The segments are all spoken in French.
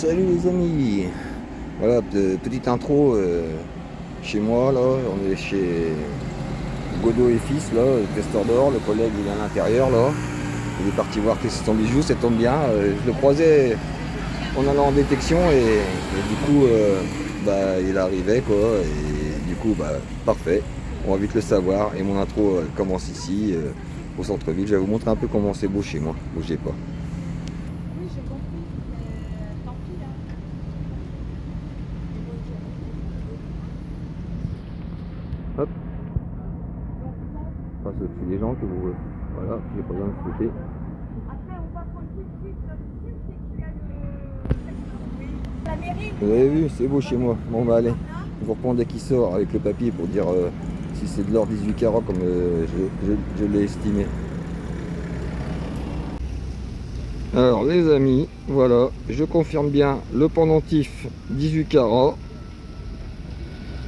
Salut les amis. Voilà, petite intro chez moi là, on est chez Godot et Fils là, le testeur d'or, le collègue il est à l'intérieur là. Il est parti voir qu'est-ce que c'est son bijou, ça tombe bien. Je le croisais en allant en détection et du coup il arrivait quoi et du coup parfait. On va vite le savoir et mon intro commence ici au centre-ville. Je vais vous montrer un peu comment c'est beau chez moi. Bougez pas. Oui, j'ai compris, mais tant pis, hein. Hop, Donc, bon, passe au-dessus des gens que vous. Voilà, j'ai pas besoin de fouetter. après, on va prendre tout de suite. Le truc, c'est qu'il y a le... Oui. La mairie, Vous avez vu, c'est beau chez moi. Bon bah allez, je vous reprends dès qu'il sort avec le papier pour dire si c'est de l'or 18 carats comme je l'ai estimé. Alors les amis, voilà, je confirme bien le pendentif 18 carats.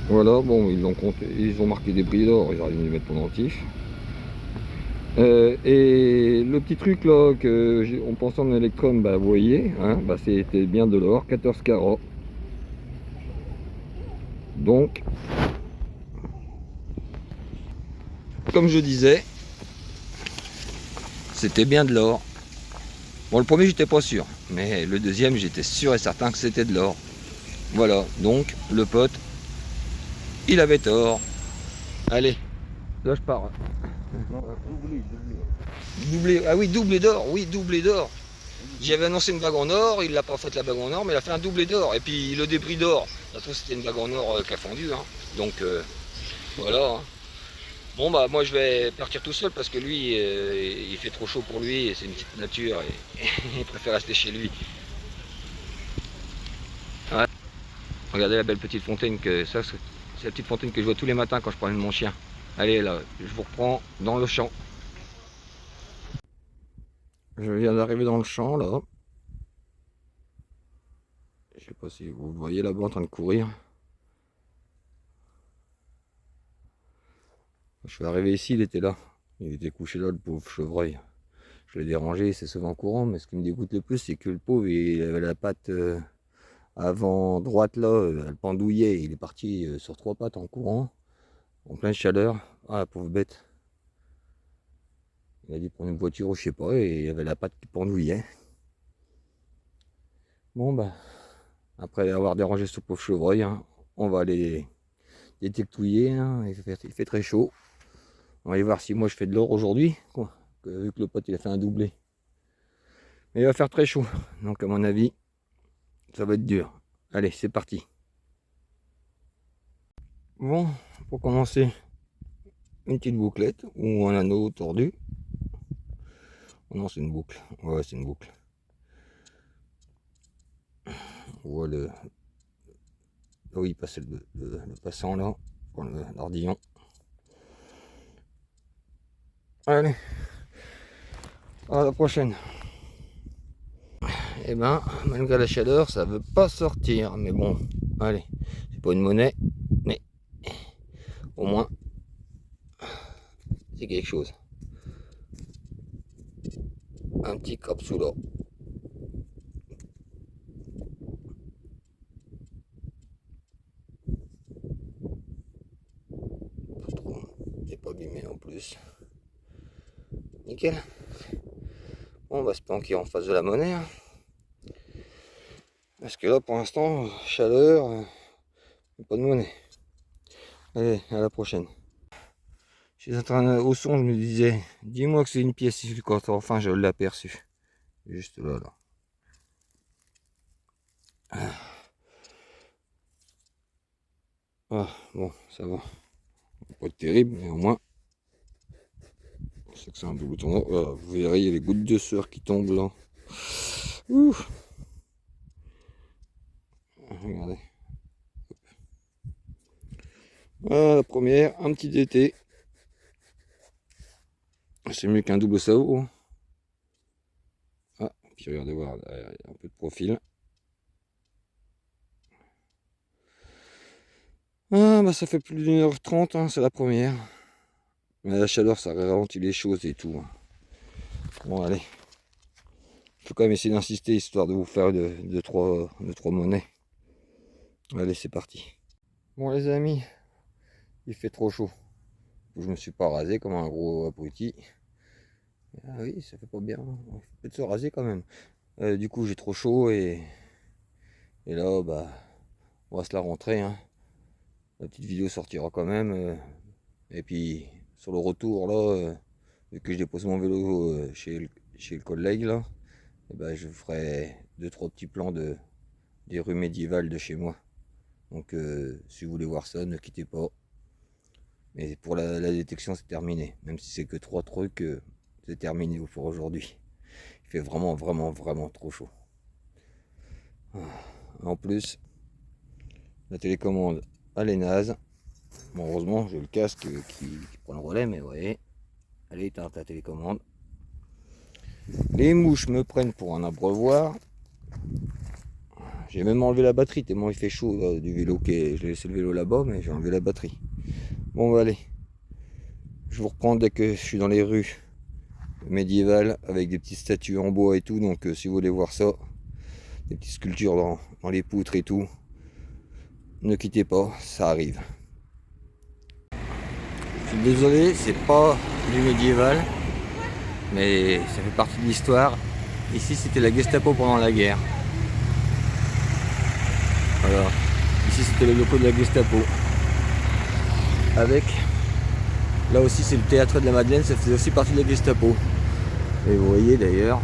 Voilà, bon ils l'ont compté, ils ont marqué des bris d'or, ils arrivent à mettre pendentif. Et le petit truc là que on pensait en électron, bah vous voyez, hein, bah c'était bien de l'or, 14 carats. Donc, comme je disais, c'était bien de l'or. Bon, le premier, j'étais pas sûr, mais le deuxième, j'étais sûr et certain que c'était de l'or. Voilà, donc le pote, il avait tort. Allez, là je pars. Non, doublé, ah oui, doublé d'or, oui, doublé d'or. J'avais annoncé une bague en or, il l'a pas fait la bague en or, mais il a fait un doublé d'or. Et puis le débris d'or, ça trouve c'était une bague en or qui a fondu. Hein. Donc voilà. Hein. Bon bah moi je vais partir tout seul parce que lui il fait trop chaud pour lui et c'est une petite nature et il préfère rester chez lui. Ouais. Regardez la belle petite fontaine que ça c'est la petite fontaine que je vois tous les matins quand je promène mon chien. Allez là, je vous reprends dans le champ. Je viens d'arriver dans le champ là. Je sais pas si vous le voyez là-bas en train de courir. Je suis arrivé ici, il était là. Il était couché là, le pauvre chevreuil. Je l'ai dérangé, c'est souvent courant, mais ce qui me dégoûte le plus, c'est que le pauvre, il avait la patte avant droite là, elle pendouillait. Il est parti sur trois pattes en courant, en pleine chaleur. Ah, la pauvre bête. Il a dû prendre une voiture ou je sais pas, et il avait la patte qui pendouillait. Bon, bah, après avoir dérangé ce pauvre chevreuil, hein, on va aller détectouiller. Hein, il fait très chaud. On va aller voir si moi je fais de l'or aujourd'hui, quoi. Vu que le pote il a fait un doublé. Mais il va faire très chaud. Donc à mon avis, ça va être dur. Allez, c'est parti. Bon, pour commencer, une petite bouclette ou un anneau tordu. Oh non, c'est une boucle. Ouais, c'est une boucle. On voit là où il passait le passant là, pour l'ardillon. Allez, à la prochaine. Et ben, malgré la chaleur, ça veut pas sortir. Mais bon, allez, c'est pas une monnaie, mais au moins, c'est quelque chose. Un petit capsula. Pas trop, il n'est pas abîmé en plus. Nickel. Bon, on va se planquer en face de la monnaie. Hein. Parce que là, pour l'instant, chaleur, pas de monnaie. Allez, à la prochaine. Je suis en train, au son, je me disais, dis-moi que c'est une pièce ici, quand enfin je l'ai aperçu. Juste là, là. Ah, bon, ça va. Pas terrible, mais au moins, c'est que c'est un double tournoi. Voilà, vous verrez, il y a les gouttes de sueur qui tombent là. Ouh. Regardez. Voilà, la première, un petit DT. C'est mieux qu'un double SAO. Hein. Ah, puis regardez voir, il y a un peu de profil. Ah, bah ça fait plus d'une heure trente, hein, c'est la première. Mais la chaleur, ça ralentit les choses et tout. Hein. Bon, allez. Je vais quand même essayer d'insister histoire de vous faire de trois monnaies. Allez, c'est parti. Bon les amis, il fait trop chaud. Je me suis pas rasé comme un gros abruti. Ah oui, ça fait pas bien. Il faut peut-être se raser quand même. Du coup, j'ai trop chaud et là, bah, on va se la rentrer, hein. La petite vidéo sortira quand même. Et puis, sur le retour, là, vu que je dépose mon vélo chez le collègue, là, et ben, je ferai 2-3 petits plans des rues médiévales de chez moi. Donc, si vous voulez voir ça, ne quittez pas. Mais pour la détection, c'est terminé. Même si c'est que 3 trucs, c'est terminé pour aujourd'hui. Il fait vraiment, vraiment, vraiment trop chaud. En plus, la télécommande, elle est naze. Bon, heureusement, j'ai le casque qui prend le relais, mais ouais. Allez, éteins ta télécommande. Les mouches me prennent pour un abreuvoir. J'ai même enlevé la batterie, tellement il fait chaud là, du vélo. Je l'ai laissé le vélo là-bas, mais j'ai enlevé la batterie. Bon, bah, allez. Je vous reprends dès que je suis dans les rues médiévales avec des petites statues en bois et tout. Donc, si vous voulez voir ça, des petites sculptures dans les poutres et tout, ne quittez pas, ça arrive. Je suis désolé, c'est pas du médiéval, mais ça fait partie de l'histoire. Ici, c'était la Gestapo pendant la guerre. Voilà. Ici, c'était le locaux de la Gestapo. Avec, là aussi, c'est le théâtre de la Madeleine, ça faisait aussi partie de la Gestapo. Et vous voyez d'ailleurs,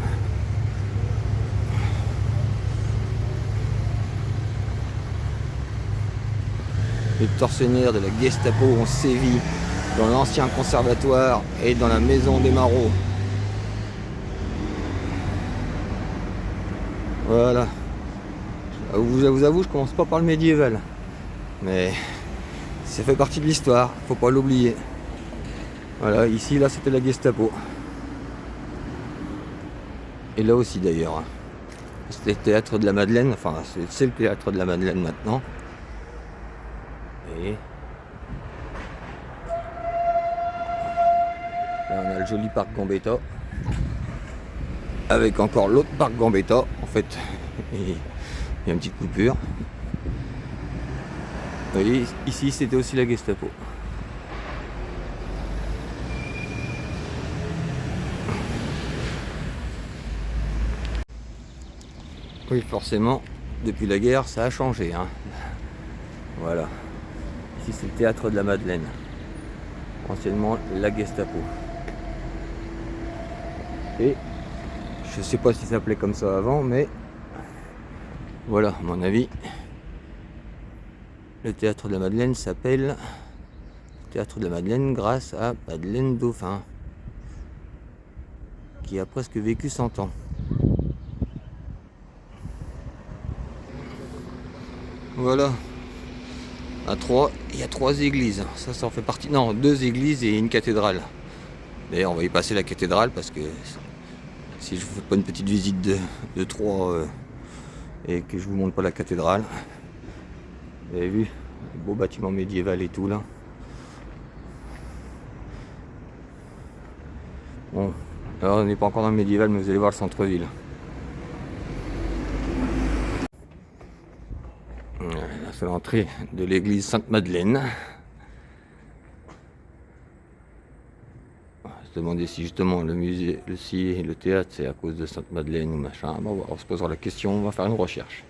les tortionnaires de la Gestapo ont sévi dans l'ancien conservatoire et dans la maison des Marauds. Voilà. Je vous avoue, je commence pas par le médiéval. Mais ça fait partie de l'histoire, faut pas l'oublier. Voilà, ici, là, c'était la Gestapo. Et là aussi d'ailleurs. C'était le théâtre de la Madeleine, enfin, c'est le théâtre de la Madeleine maintenant. Et là, on a le joli parc Gambetta. Avec encore l'autre parc Gambetta, en fait. Et il y a une petite coupure. Vous voyez, ici, c'était aussi la Gestapo. Oui, forcément, depuis la guerre, ça a changé, hein. Voilà. Ici, c'est le théâtre de la Madeleine. Anciennement, la Gestapo. Et je sais pas si ça s'appelait comme ça avant, mais voilà, à mon avis, le théâtre de la Madeleine s'appelle théâtre de la Madeleine grâce à Madeleine Dauphin, qui a presque vécu 100 ans. Voilà. À Troyes, il y a 3 églises. Ça en fait partie. Non, 2 églises et une cathédrale. D'ailleurs, on va y passer la cathédrale parce que si je vous fais pas une petite visite de Troyes et que je vous montre pas la cathédrale, vous avez vu, le beau bâtiment médiéval et tout là. Bon, alors on n'est pas encore dans le médiéval, mais vous allez voir le centre-ville. Là, c'est l'entrée de l'église Sainte-Madeleine. On va se demander si justement le musée, le théâtre, c'est à cause de Sainte-Madeleine ou machin. Bon, on se posera la question, on va faire une recherche.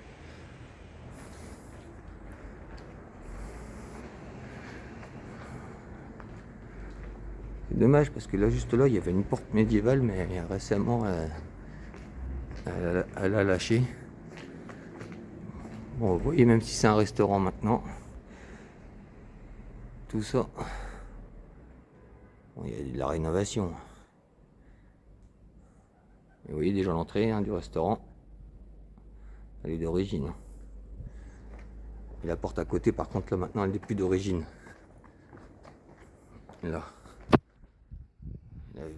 C'est dommage parce que là, juste là, il y avait une porte médiévale, mais récemment, elle a lâché. Bon, vous voyez, même si c'est un restaurant maintenant, tout ça, bon, il y a de la rénovation. Et vous voyez déjà l'entrée, hein, du restaurant, elle est d'origine. Et la porte à côté, par contre, là maintenant, elle n'est plus d'origine. Là,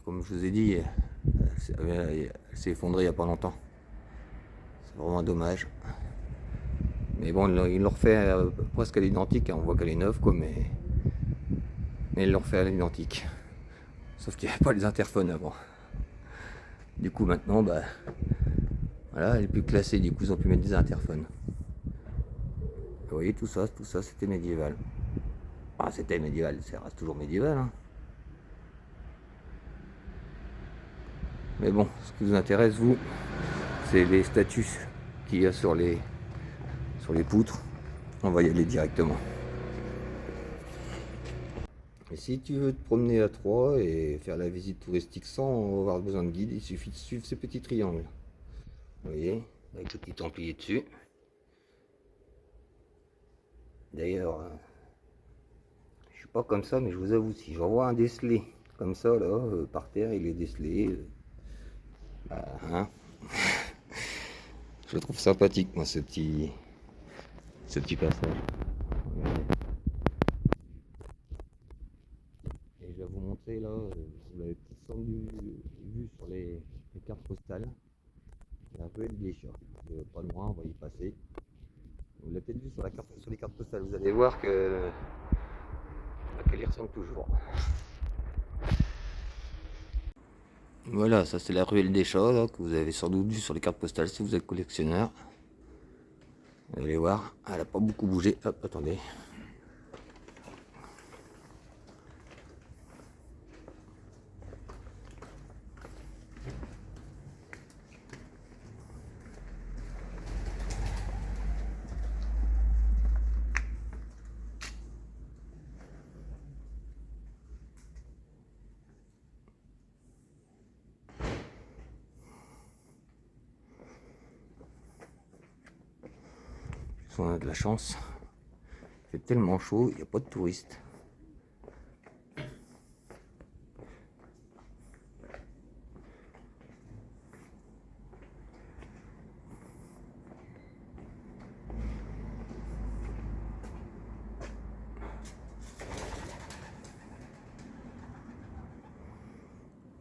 comme je vous ai dit, elle s'est effondrée il n'y a pas longtemps. C'est vraiment dommage. Mais bon, ils l'ont refait presque à l'identique, hein. On voit qu'elle est neuve, quoi, mais ils l'ont refait à l'identique. Sauf qu'il n'y avait pas les interphones avant. Du coup, maintenant, bah, Voilà, elle est plus classée, du coup ils ont pu mettre des interphones. Vous voyez tout ça c'était médiéval. Ah, c'était médiéval, ça reste toujours médiéval, hein. Mais bon, ce qui vous intéresse, vous, c'est les statues qu'il y a sur les poutres. On va y aller directement. Et si tu veux te promener à Troyes et faire la visite touristique sans avoir besoin de guide, il suffit de suivre ces petits triangles. Vous voyez, avec le petit templier dessus. D'ailleurs, je suis pas comme ça, mais je vous avoue, si j'envoie un décelé comme ça, là, par terre, il est décelé. Bah, hein, je le trouve sympathique, moi, ce petit passage. Et je vais vous montrer là, vous l'avez sans doute vu sur les cartes postales, la ruelle des chats. Pas loin, on va y passer. Vous l'avez peut-être vu sur les cartes postales, vous allez voir qu'elle y ressemble toujours. Voilà, ça c'est la ruelle des chats là, que vous avez sans doute vu sur les cartes postales si vous êtes collectionneur. Vous allez voir, elle n'a pas beaucoup bougé. Hop, attendez. On a de la chance. Il fait tellement chaud, il n'y a pas de touristes.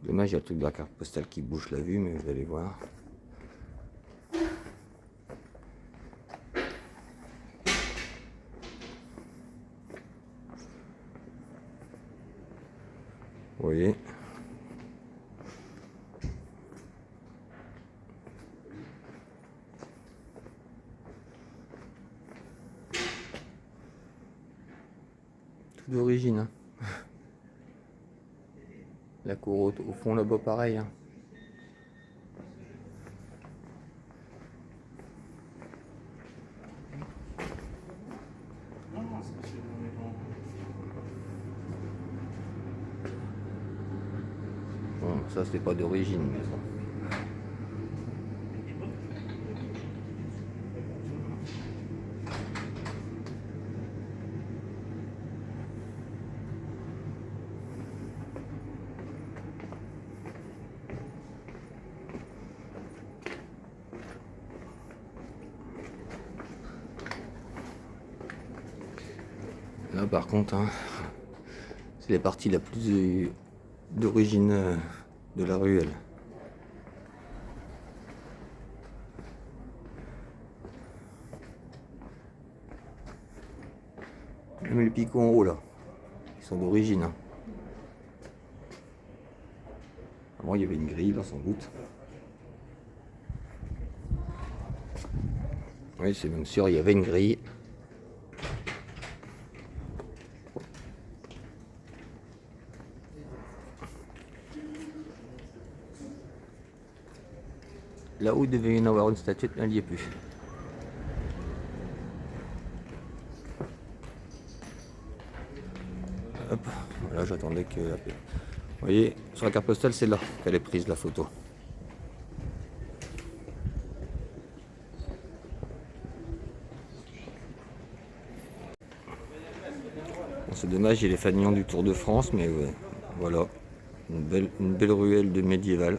Dommage, il y a le truc de la carte postale qui bouge la vue, mais vous allez voir. Vous voyez. Tout d'origine. Hein. La cour au fond là-bas pareil. Hein. Bon, ça c'est pas d'origine, mais bon. Là par contre, hein, c'est la partie la plus d'origine de la ruelle. Même les picots en haut là, ils sont d'origine. Hein. Avant il y avait une grille là sans doute. Oui, c'est même sûr, il y avait une grille. Là où il devait y en avoir une statue, elle n'y est plus. Hop, voilà, j'attendais que... Vous voyez, sur la carte postale, c'est là qu'elle est prise la photo. Bon, c'est dommage, il est fanion du Tour de France, mais ouais, voilà, une belle ruelle de médiéval.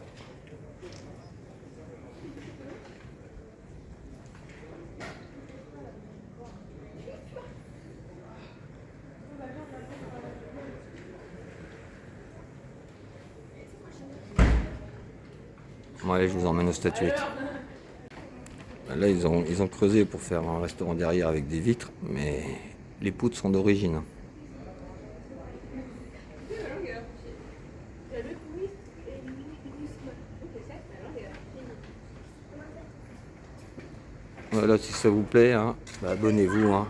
Ouais, je vous emmène aux statuettes. Là, ils ont creusé pour faire un restaurant derrière avec des vitres, mais les poutres sont d'origine. Voilà, si ça vous plaît, hein, bah, abonnez-vous. Hein.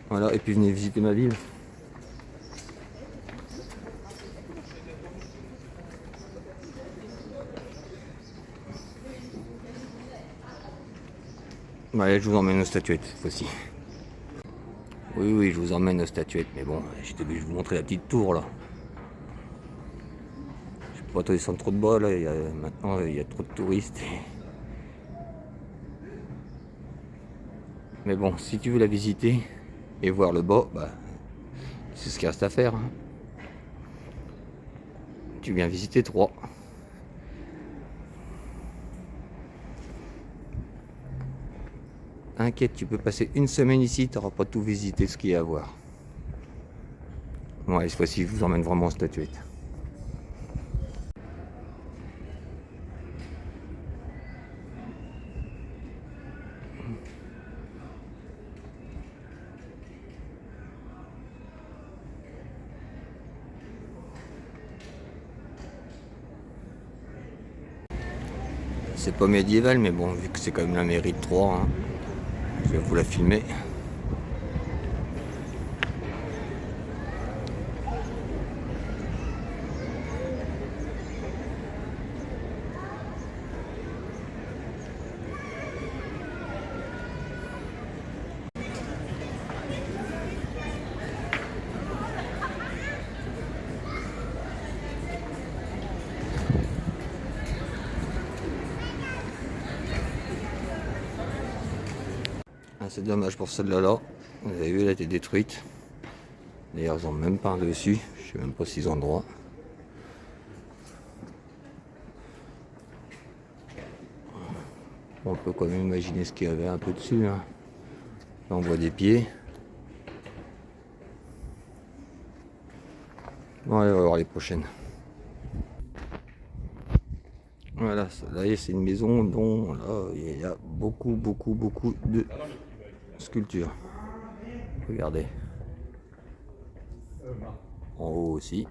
Voilà, et puis venez visiter ma ville. Ouais, je vous emmène aux statuettes cette fois-ci. Oui, je vous emmène aux statuettes, mais bon, j'étais obligé de vous montrer la petite tour là. Je peux pas descendre trop de bas là, maintenant il y a trop de touristes. Mais bon, si tu veux la visiter et voir le bas, bah, c'est ce qu'il reste à faire. Hein. Tu viens visiter Troyes. Inquiète, tu peux passer une semaine ici, tu n'auras pas tout visité ce qu'il y a à voir. Ouais, cette fois-ci, je vous emmène vraiment aux statuettes. C'est pas médiéval, mais bon, vu que c'est quand même la mairie de Troyes, hein, je vais vous la filmer. Ah, c'est dommage pour celle-là. Vous avez vu, elle a été détruite. D'ailleurs, ils ont même pas un dessus. Je sais même pas s'ils ont le droit. On peut quand même imaginer ce qu'il y avait un peu dessus. Hein. Là, on voit des pieds. Bon, allez, on va voir les prochaines. Voilà, là, c'est une maison dont là, il y a beaucoup de sculptures. Regardez. En haut aussi.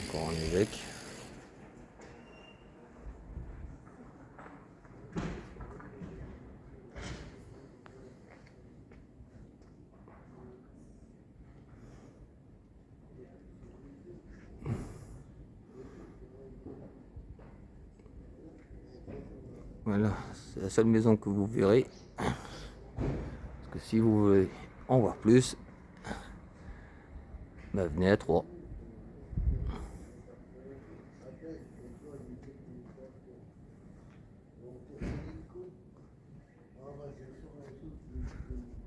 Encore un évêque. Voilà, c'est la seule maison que vous verrez. Parce que si vous voulez en voir plus, bah venez à Troyes.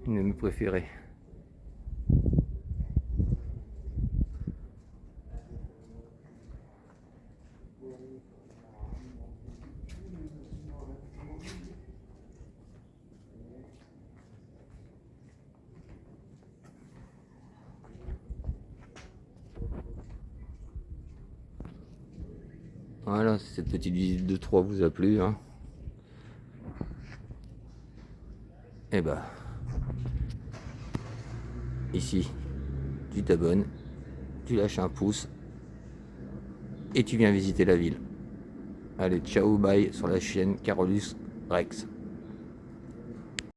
Une de mes préférées. Voilà, si cette petite visite de Troyes vous a plu, hein. Et bah, ici, tu t'abonnes, tu lâches un pouce et tu viens visiter la ville. Allez, ciao, bye sur la chaîne Carolus Rex.